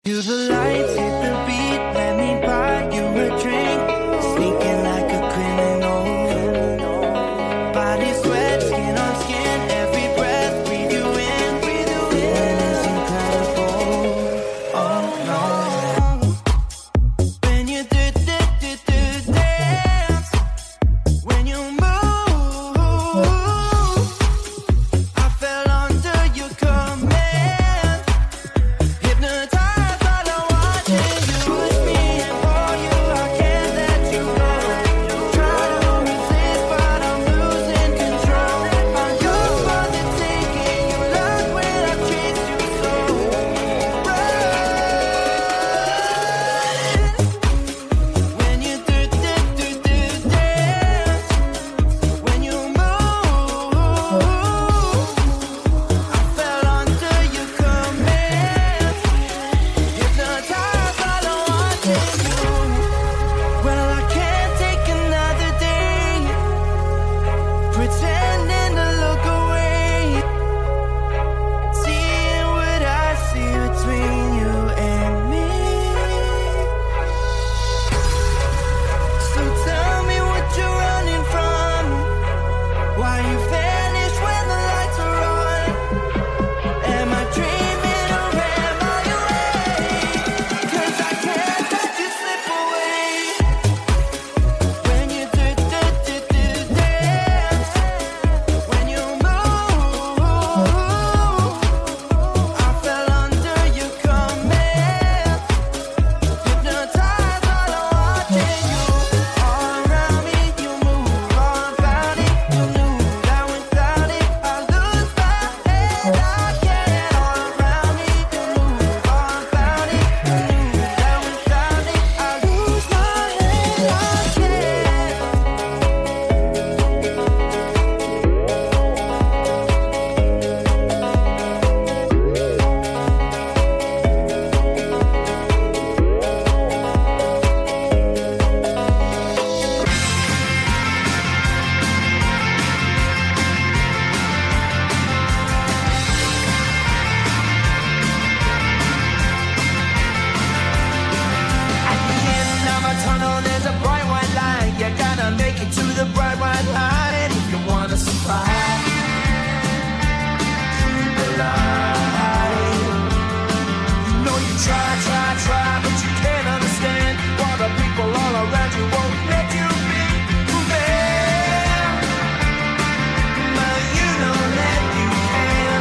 To the lights, hit the beat, let me buy you a drink. Sneaking like a criminal. Body sweat, skin on skin, every breath, breathe you in. Feeling is incredible. Oh no. When you do dance, when you move, I fell under your command. Hypnotized by the watching you. Push me and for you, I can't let you go. Try to resist, but I'm losing control. I'm yours for the taking. You love when I chase you so. When you do dance, when you move, I fell under your command. Hypnotized by the watching you. Well, I can't take another day pretending to look away, seeing what I see between you and me. So tell me what you're running from, why you vanish when the lights are on. Am I dreaming or am I awake? 'Cause I can't let you slip away. When you do dance, when you move, I fell under your command. Hypnotized by the watching you. All around me, you move, all about it. You knew that without it, I lose my head. I can't. All around me, you move, all about it. You knew that without it, I lose my head. I can't. At the end of a tunnel, there's a bright white light. You gotta make it to the bright white light if you wanna survive. The light. You know you try, but you can't understand why the people all around you won't let you be who they are. But you know that you can.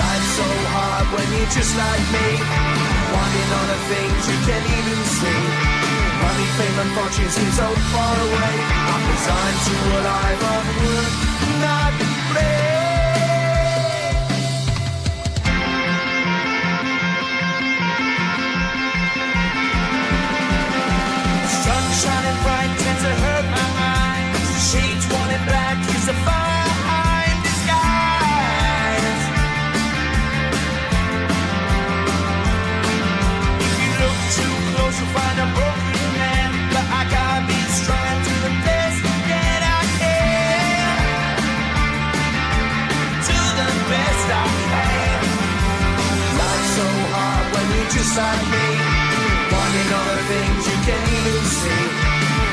Life's so hard when you're just like me, wanting all the things you can't even see. Money, fame, and fortune seem so far away. I'm resigned to a life of work, not play. Sun shining bright tends to hurt my eyes. Shades worn in black is a fine disguise. If you look too close, you'll find a broken man. But I gotta be strong to the best that I can. To the best I can. Life's so hard when you're just like me, wanting all the things you can't even see.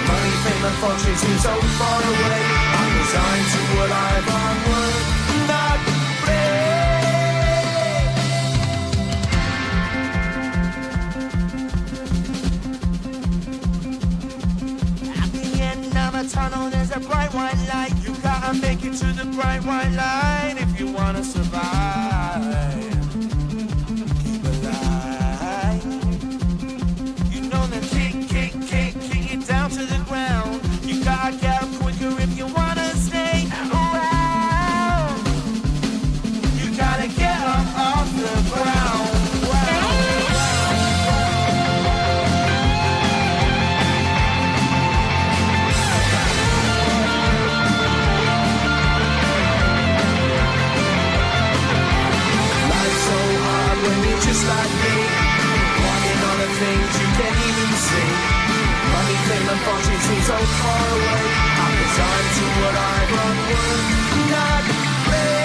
Money, fame, and fortune seem so far away. I'm resigned to a life on work, not play. At the end of a tunnel, there's a bright white light. You gotta make it to the bright white light if you wanna survive. Keep alive. You know that kick it down to the ground. You gotta get up quicker if you wanna stay around. You gotta get up off the ground. Life's so hard when you're just like me, wanting all the things you can't even see. Money, fame, and fortune seem so far away. I'm resigned to what I've run work, not play.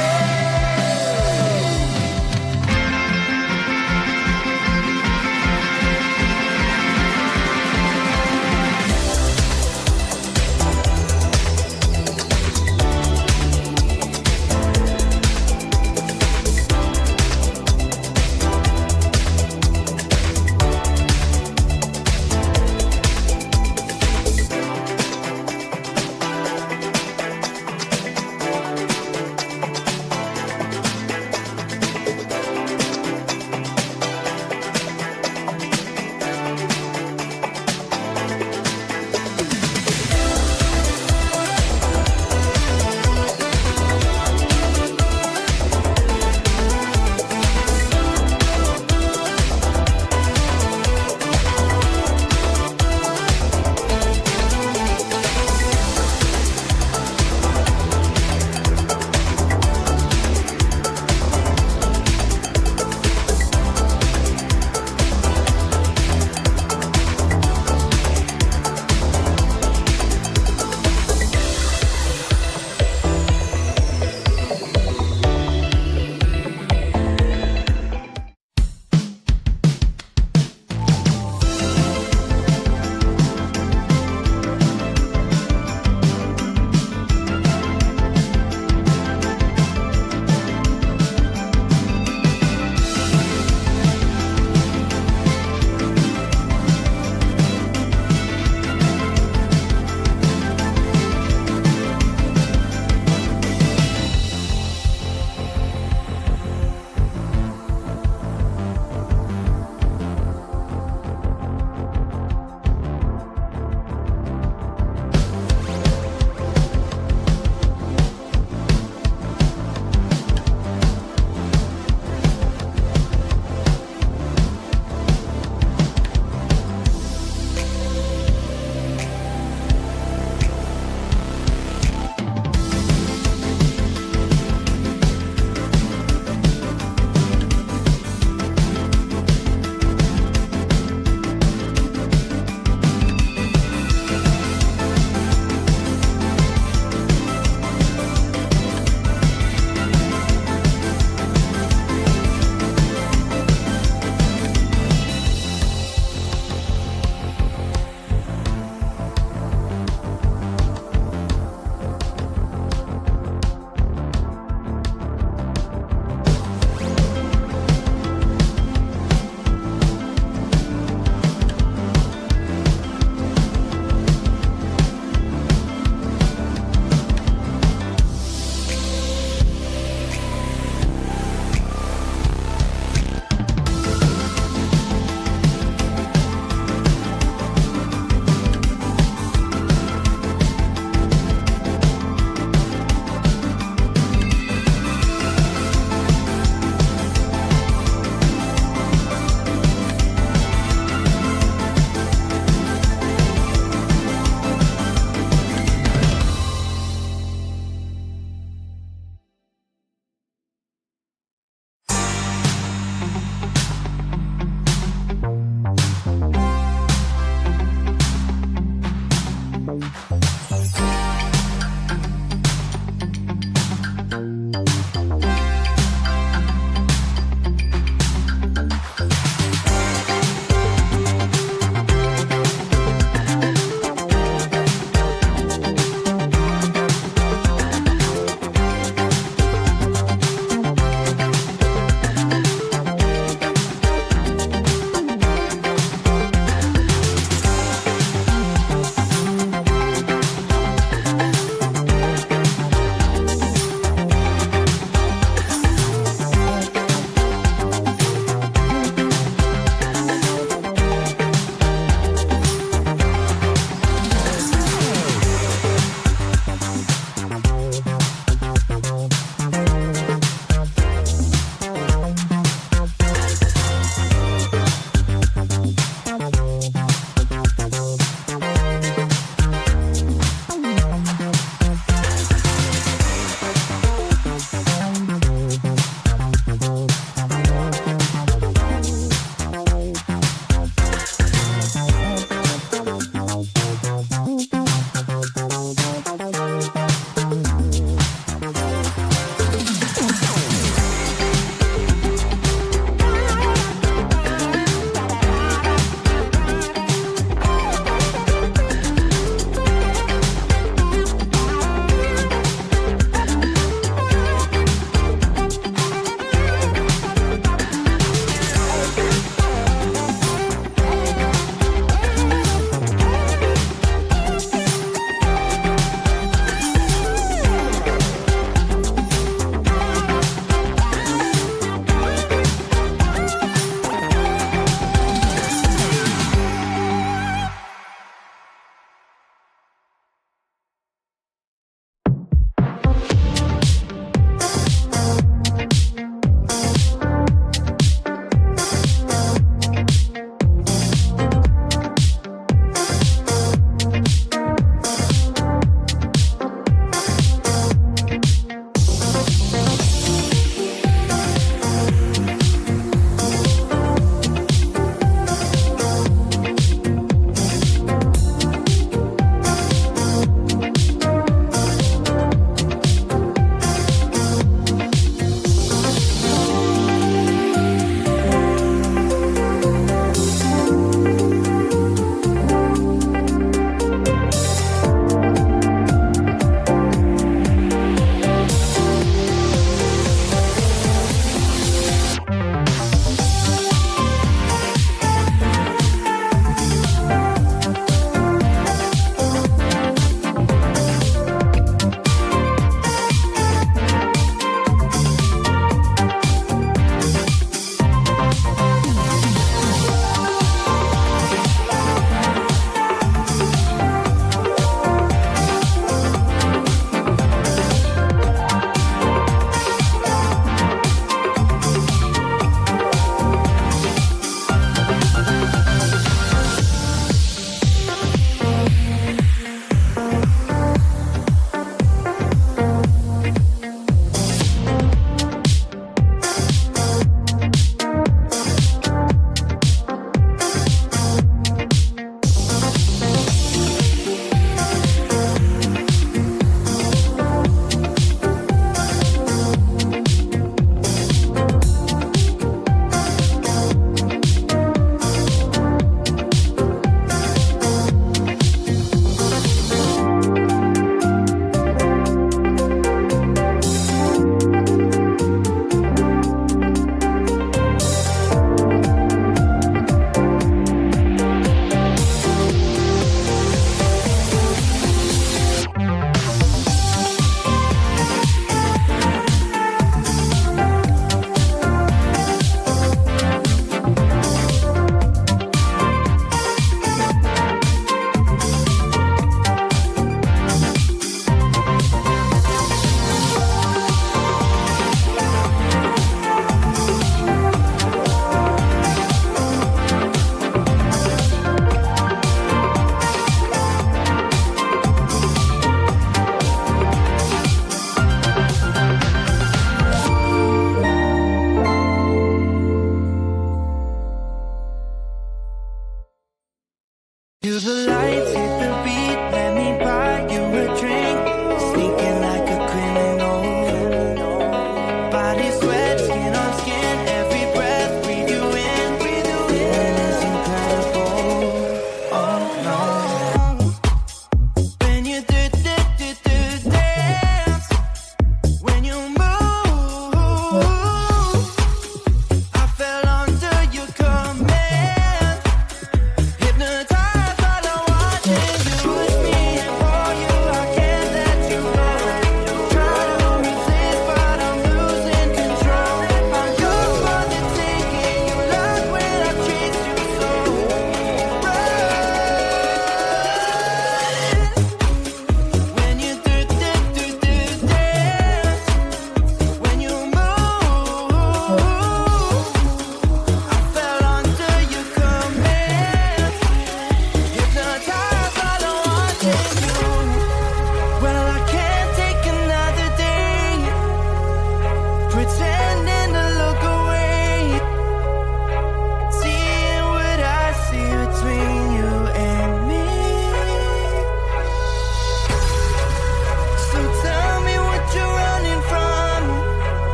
To the lights.